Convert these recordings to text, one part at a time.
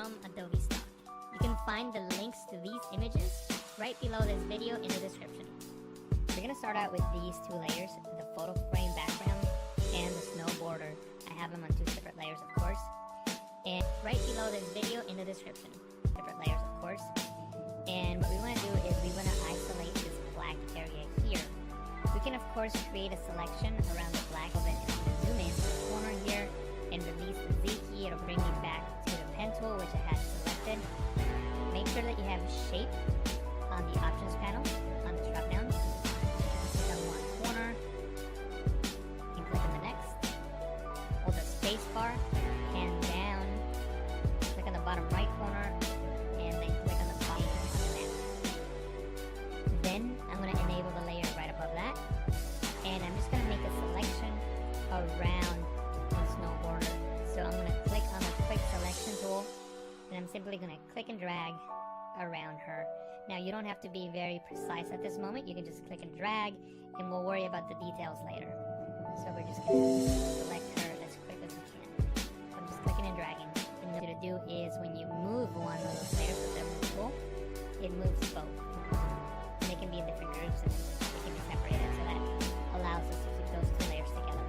from Adobe Stock. You can find the links to these images right below this video in the description. We're going to start out with these two layers, the photo frame background and the snow border. I have them on two separate layers, of course. And right below this video in the description, separate layers, of course. And what we want to do is we want to isolate this black area here. We can, of course, create a selection around the black of it, and I'm going to zoom in to the corner here and release the Z key. It'll bring me back to the pen tool, which I had selected. Make sure that you have shape on the options panel on the drop down. Click on one corner and click on the next. Hold the space bar, hand down, click on the bottom right corner, and then click on the bottom on the left. Then I'm going to enable the layer right above that, and I'm just going to make a selection around the snow border. So I'm going to click on the quick selection tool, and I'm simply going to click and drag around her. Now you don't have to be very precise at this moment. You can just click and drag, and we'll worry about the details later. So we're just going to select her as quick as we can. So I'm just clicking and dragging. And what you're going to do is when you move one of those layers with the move tool, it moves both. And they can be in different groups and they can be separated, so that allows us to keep those two layers together.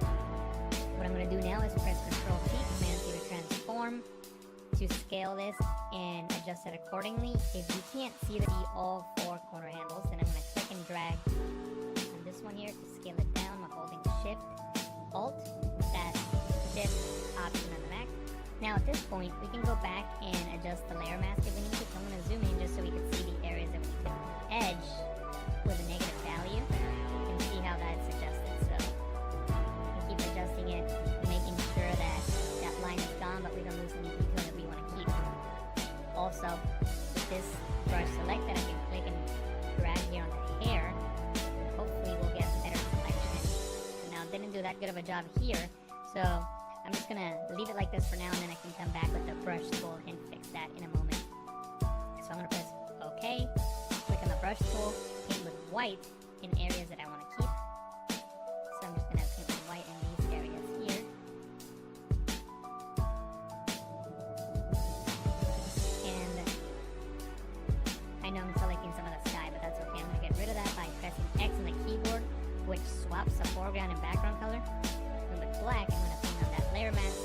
What I'm going to do now is press Ctrl P, Command T to transform, to scale this and adjust it accordingly. If you can't see all four corner handles, then I'm going to click and drag on this one here to scale it down while holding Shift, Alt, that's Shift option on the Mac. Now at this point, we can go back and adjust the layer mask if we need to. So I'm going to zoom in just so we can see the areas that we need to edge with a negative value and see how that's adjusted. So we keep adjusting it, making sure that that line is gone, but we don't lose any detail that we want to keep. Also, with this brush selected, I can click and drag here on the hair. Hopefully we'll get better selection. Now, I didn't do that good of a job here, so I'm just going to leave it like this for now, and then I can come back with the brush tool and fix that in a moment. So I'm going to press OK, click on the brush tool, paint with white in areas that I want to keep. So I'm just going to paint with white in these areas here. I know I'm selecting some of the sky, but that's okay. I'm going to get rid of that by pressing X on the keyboard, which swaps the foreground and background color. And with black, I'm going to paint on that layer mask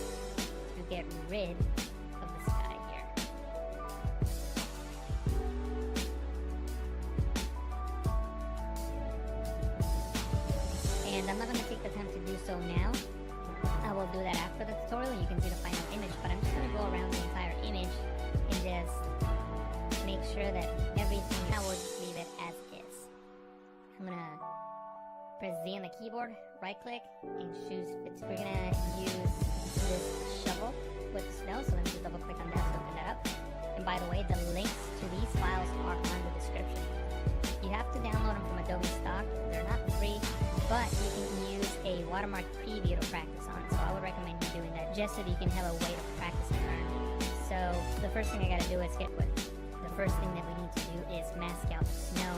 to get rid of the sky here. And I'm not going to take the time to do so now. I will do that after the tutorial, and you can see the final image. But I'm just going to go around the entire image and just make sure that everything, I will just leave it as is. I'm going to press Z on the keyboard, right click, and choose fit. We're going to use this shovel with the snow, so let me just double click on that to open that up. And by the way, the links to these files are on the description. You have to download them from Adobe Stock. They're not free, but you can use a watermark preview to practice on. So I would recommend you doing that just so that you can have a way to practice and learn. So the first thing I got to do is get with the first thing that we need to do is mask out the snow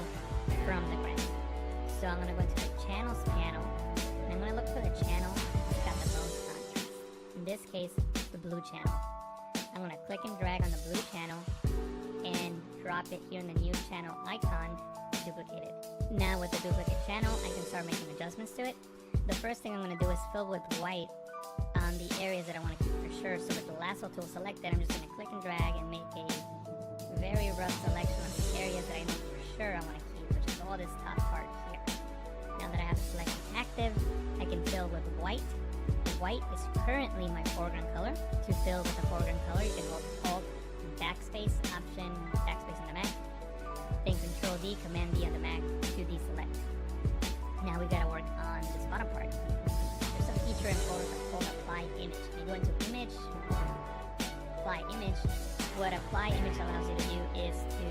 from the ground. So I'm going to go to the channels panel, and I'm going to look for the channel that's got the most contrast. In this case, the blue channel. I'm going to click and drag on the blue channel and drop it here in the new channel icon, duplicate it. Now with the duplicate channel, I can start making adjustments to it. The first thing I'm going to do is fill with white on the areas that I want to keep for sure. So with the lasso tool selected, I'm just going to click and drag and make a very rough selection of the areas that I know for sure I want to keep, which is all this top part here. Now that I have the selection active, I can fill with white. White is currently my foreground color. To fill with the foreground color, you can hold Alt, Backspace, Option, Backspace on the Mac, then Control D, Command D on the Mac to deselect. Now we gotta work on this bottom part. There's a feature in Photos called Apply Image. You go into Image, Apply Image. What Apply Image allows you to do is to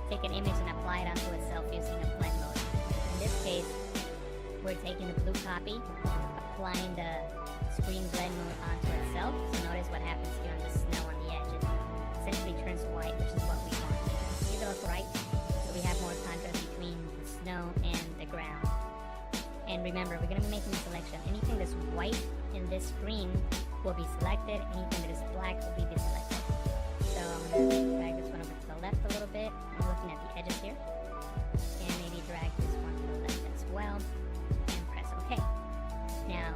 take an image and apply it onto itself using a blend mode. In this case, we're taking the blue copy, applying the screen blend mode onto itself. So notice what happens here on the snow on the edge. It essentially turns white, which is what we want. Leave it off right, so we have more contrast between the snow and the ground. And remember, we're going to be making a selection. Anything that's white in this screen will be selected. Anything that is black will be deselected. So I'm gonna drag this one over to the left a little bit. I'm looking at the edges here. And maybe drag this one to the left as well. And press OK. Now,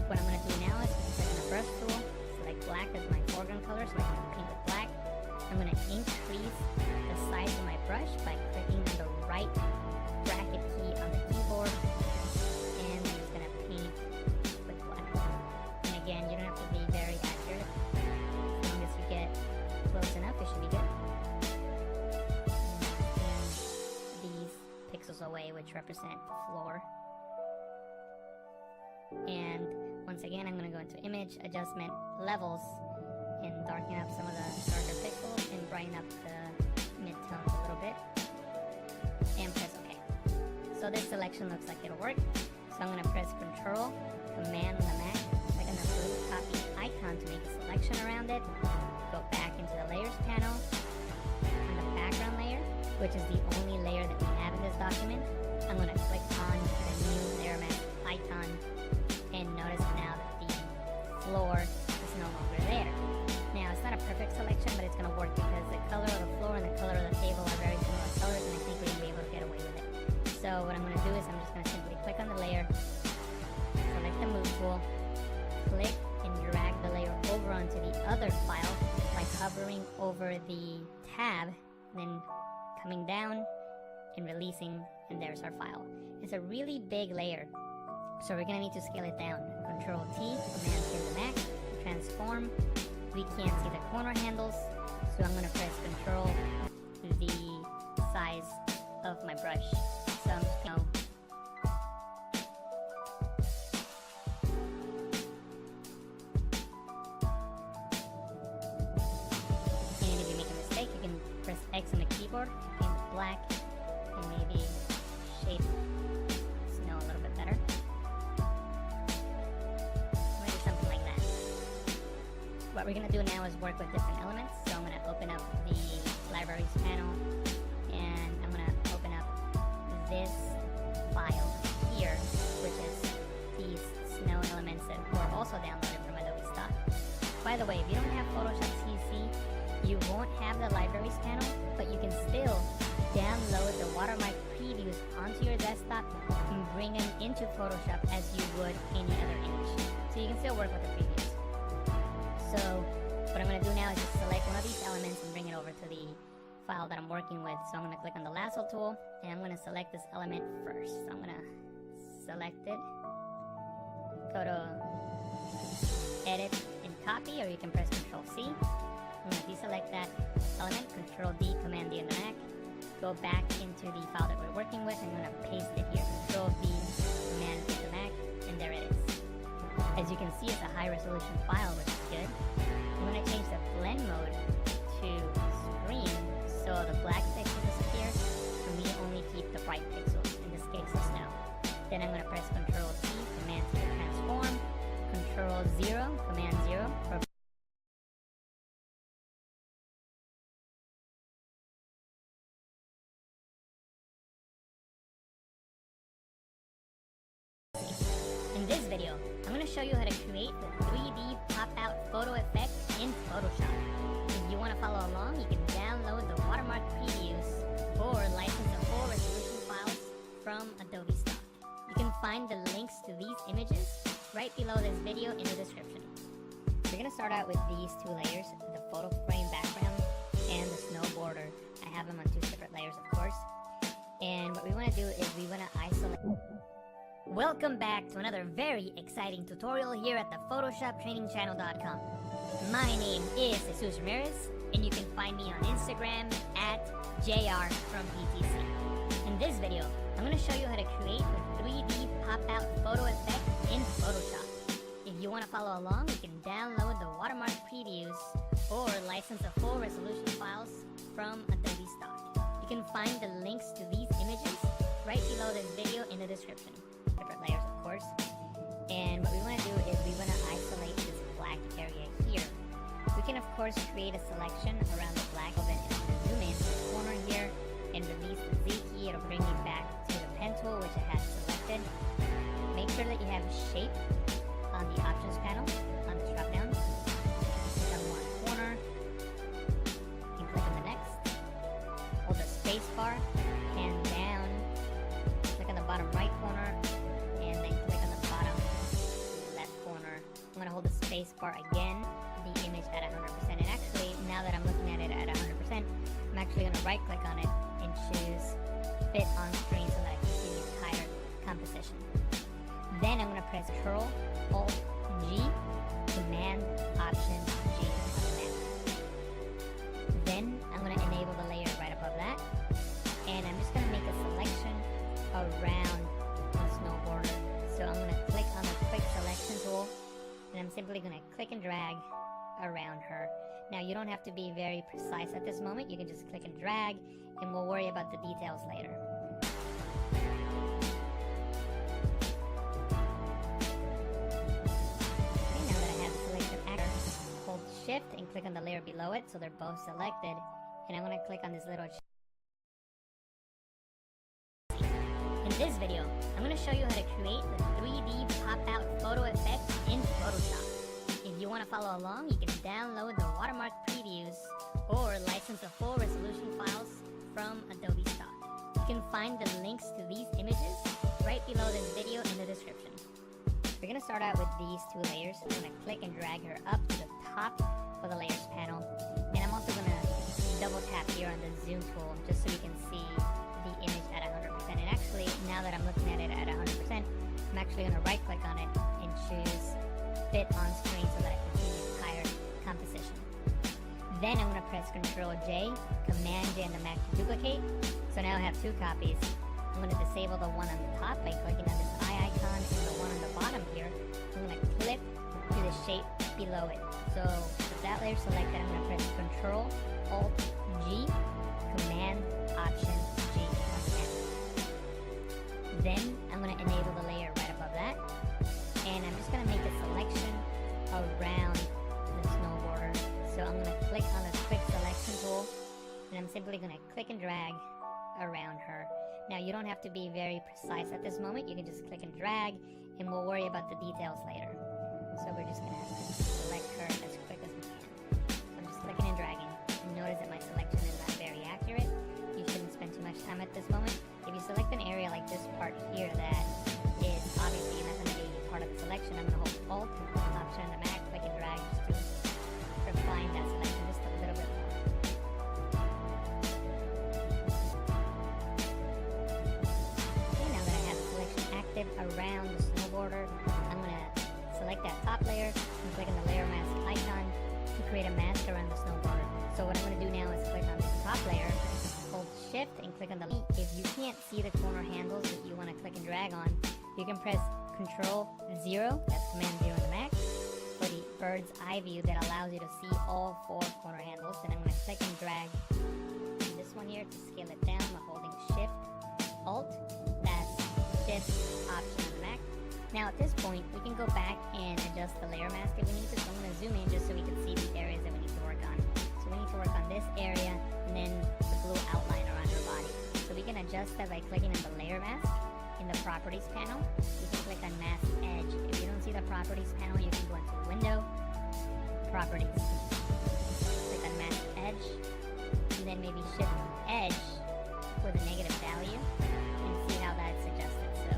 what I'm gonna do now is click on the brush tool, select black as my foreground color so I can paint with black. I'm gonna increase the size of my brush by clicking on the right bracket key on the keyboard. And I'm just gonna paint with black. And again, you don't have to be very accurate. As long as you get close enough, it should be good. And these pixels away, which represent the floor. And once again, I'm going to go into Image, Adjustment, Levels, and darken up some of the darker pixels and brighten up the midtones a little bit. And press OK. So this selection looks like it'll work. So I'm going to press Control, Command on the Mac, click on the blue copy icon to make a selection around it. Go back into the Layers panel, on the background layer, which is the only layer that we have in this document. I'm going to click on the new layer mask icon, and notice now that the floor is no longer there. Now, it's not a perfect selection, but it's going to work because the color of the floor and the color of the table are very similar colors, and I think we're going to be able to get away with it. So what I'm going to do is I'm just going to simply click on the layer, select the Move tool, click and drag the layer over onto the other file by hovering over the tab, then coming down and releasing, and there's our file. It's a really big layer, so we're going to need to scale it down. Control T, Command T on the Mac, transform. We can't see the corner handles, so I'm going to press Control the size of my brush. So I'm just going to press X on the keyboard to paint with black and maybe shape snow a little bit better. Maybe something like that. What we're going to do now is work with different elements. So I'm going to open up the Libraries panel, and I'm going to open up this file here, which is these snow elements that were also downloaded from Adobe Stock. By the way, if you don't have Photoshop CC, you won't have the Libraries panel, but you can still download the watermark previews onto your desktop and bring them into Photoshop as you would any other image. So you can still work with the previews. So what I'm going to do now is just select one of these elements and bring it over to the file that I'm working with. So I'm going to click on the lasso tool, and I'm going to select this element first. So I'm going to select it, go to Edit and Copy, or you can press Control C. I'm going to deselect that element, Control D, Command D on the Mac, go back into the file that we're working with, and I'm going to paste it here, Control D, Command D on the Mac, and there it is. As you can see, it's a high resolution file, which is good. I'm going to change the blend mode to screen, so the black pixels disappear, and we only keep the bright pixels, in this case the snow. Then I'm going to press Control T, Command T to transform, Control 0, Command 0 for In this video, I'm going to show you how to create the 3D pop-out photo effect in Photoshop. If you want to follow along, you can download the watermark previews or license the full resolution files from Adobe Stock. You can find the links to these images right below this video in the description. We're going to start out with these two layers, the photo frame background and the snow border. I have them on two separate layers, of course. And what we want to do is we want to isolate... Welcome back to another very exciting tutorial here at the PhotoshopTrainingChannel.com. My name is Jesus Ramirez, and you can find me on Instagram at JRFromPTC. In this video, I'm going to show you how to create a 3D pop-out photo effect in Photoshop. If you want to follow along, you can download the watermark previews or license the full resolution files from Adobe Stock. You can find the links to these images right below this video in the description. Different layers, of course. And what we want to do is we want to isolate this black area here. We can, of course, create a selection around the black of it, and I'm going to zoom in to the corner here and release the Z key. It'll bring me back to the pen tool, which I had selected. Make sure that you have shape on the options panel on the drop down. Click on one corner, spacebar again the image at 100%. And actually, now that I'm looking at it at 100%, I'm actually going to right click on it and choose fit on screen so that I can see the entire composition. Then I'm going to press Ctrl Alt G, Command Option G on the Mac. Then I'm going to enable the layer right above that, and I'm just going to make a selection around the snow border. So I'm going to click on the quick selection tool, and I'm simply going to click and drag around her. Now you don't have to be very precise at this moment. You can just click and drag, and we'll worry about the details later. Okay, now that I have the selection actor, hold Shift and click on the layer below it so they're both selected, and I'm going to click on this little. In this video, I'm going to show you how to create the 3D pop-out photo effect in Photoshop. If you want to follow along, you can download the watermark previews or license the full resolution files from Adobe Stock. You can find the links to these images right below this video in the description. We're going to start out with these two layers. I'm going to click and drag her up to the top of the layers panel. And I'm also going to double tap here on the zoom tool just so you can see the image at 100%. And actually, now that I'm looking at it at 100%, I'm actually going to right click on it and choose fit on screen so that I can see the entire composition. Then I'm going to press Ctrl J, Command J on the Mac to duplicate. So now I have two copies. I'm going to disable the one on the top by clicking on this eye icon, and the one on the bottom here, I'm going to clip to the shape below it. So with that layer selected, I'm going to press Ctrl Alt G, Command Option G on the Mac. Then I'm going to enable the layer right above that, and I'm just going to make a selection around the snow border. So I'm going to click on the quick selection tool, and I'm simply going to click and drag around her. Now you don't have to be very precise at this moment. You can just click and drag, and we'll worry about the details later. So we're just going to select her as quick as we can. So I'm just clicking and dragging. And notice that my selection is not very accurate. You shouldn't spend too much time at this moment. If you select an area like this part here that is obviously not going to be part of the selection, I'm going to hold Alt Option on the Mac, click and drag just to refine that selection just a little bit more. Okay, now that I have the selection active around the snow border, I'm going to select that top layer and click on the layer mask icon to create a mask around the snow border. So what I'm going to do now is click on this top layer, hold Shift and click on the. If you can't see the corner handles that you want to click and drag on, you can press Control 0, that's Command 0 on the Mac, for the bird's eye view that allows you to see all four corner handles. Then I'm going to click and drag this one here to scale it down by holding Shift Alt, that's Shift Option on the Mac. Now at this point, we can go back and adjust the layer mask if we need to. So I'm going to zoom in just so we can see the areas that we need to work on. So we need to work on this area and then the blue outline around her body. So we can adjust that by clicking on the layer mask in the properties panel. You can click on mask edge. If you don't see the properties panel, you can go into window, properties, click on mask edge, and then maybe shift edge with a negative value and see how that's adjusted. So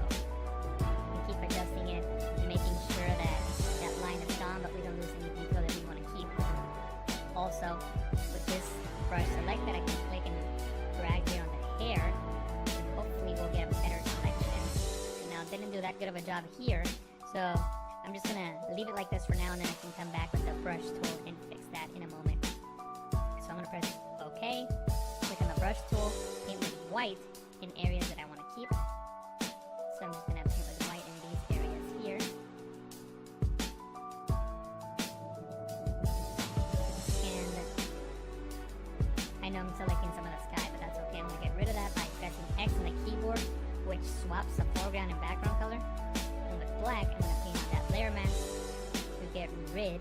we keep adjusting it and making sure that that line is gone, but we don't lose any detail that we want to keep. Also, with this brush selected, I can click and drag here on the hair, and hopefully we'll get a better selection. Now, it didn't do that good of a job here, so I'm just gonna leave it like this for now, and then I can come back with the brush tool and fix that in a moment. So I'm gonna press OK, click on the brush tool, paint with white in areas that I want to keep. So I'm just gonna paint with white in these areas here. And I know I'm selecting some of the sky, but that's okay. I'm gonna get rid of that by pressing X on the keyboard, which swaps the foreground and background color. And with black, I'm gonna paint on that layer mask to get rid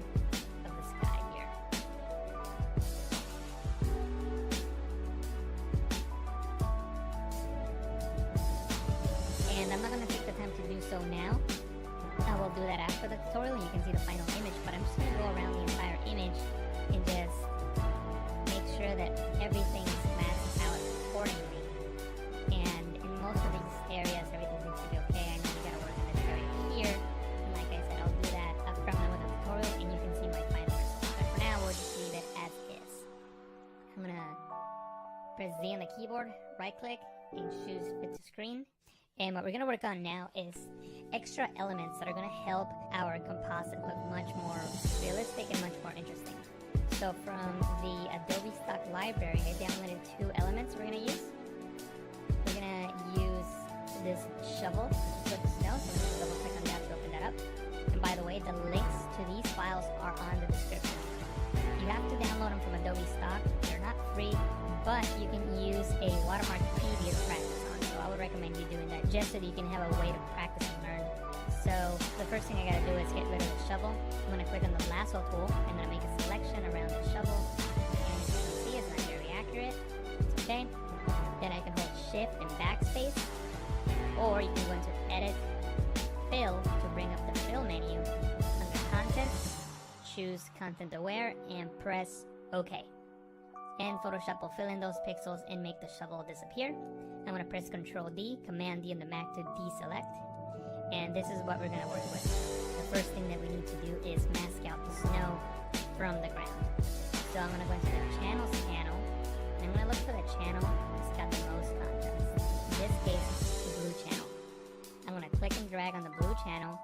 of the sky here. And I'm not going to take the time to do so now. I will do that after the tutorial and you can see the final image, but I'm just going to go around the entire image and just make sure that everything's masked out accordingly. And in most of these areas, everything seems to be okay. I know we got to work on this area here. And like I said, I'll do that upfront with the tutorial, and you V on the keyboard, right click, and choose fit to screen. And what we're going to work on now is extra elements that are going to help our composite look much more realistic and much more interesting. So from the Adobe stock library, I downloaded 2 elements we're going to use. We're going to use this shovel with the snow, so I'm going to double click on that to open that up. And by the way, the links to these files are on the description. You have to download them from Adobe stock. They're not free, but you can use a watermark preview to practice on. So I would recommend you doing that just so that you can have a way to practice and learn. So the first thing I gotta do is get rid of the shovel. I'm gonna click on the lasso tool. I'm gonna make a selection around the shovel. And as you can see, it's not very accurate. It's okay. Then I can hold Shift and Backspace. Or you can go into Edit, Fill to bring up the Fill menu. Under Content, choose Content Aware and press OK. And Photoshop will fill in those pixels and make the shovel disappear. I'm going to press Ctrl D, Command D on the Mac to deselect. And this is what we're going to work with. The first thing that we need to do is mask out the snow from the ground. So I'm going to go into the Channels panel. And I'm going to look for the channel that's got the most contrast. In this case, the blue channel. I'm going to click and drag on the blue channel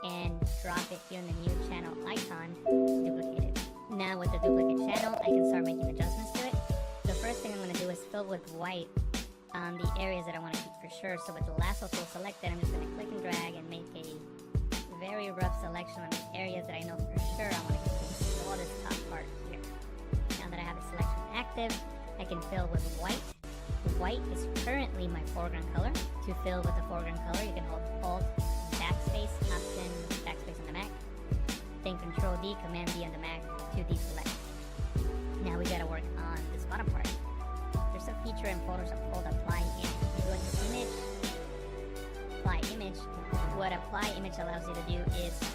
and drop it here in the new channel icon, duplicate it. Now with the duplicate channel, I can start making adjustments to it. The first thing I'm going to do is fill with white on the areas that I want to keep for sure. So with the lasso tool selected, I'm just going to click and drag and make a very rough selection on the areas that I know for sure I want to keep. So all this top part here. Now that I have the selection active, I can fill with white. White is currently my foreground color. To fill with the foreground color, you can hold Alt, Backspace, Option, Backspace on the Mac. Then Control D, Command D on the Mac to deselect. Now we gotta work on this bottom part. There's a feature in Photoshop called Apply Image. You go into Image, Apply Image. What Apply Image allows you to do is to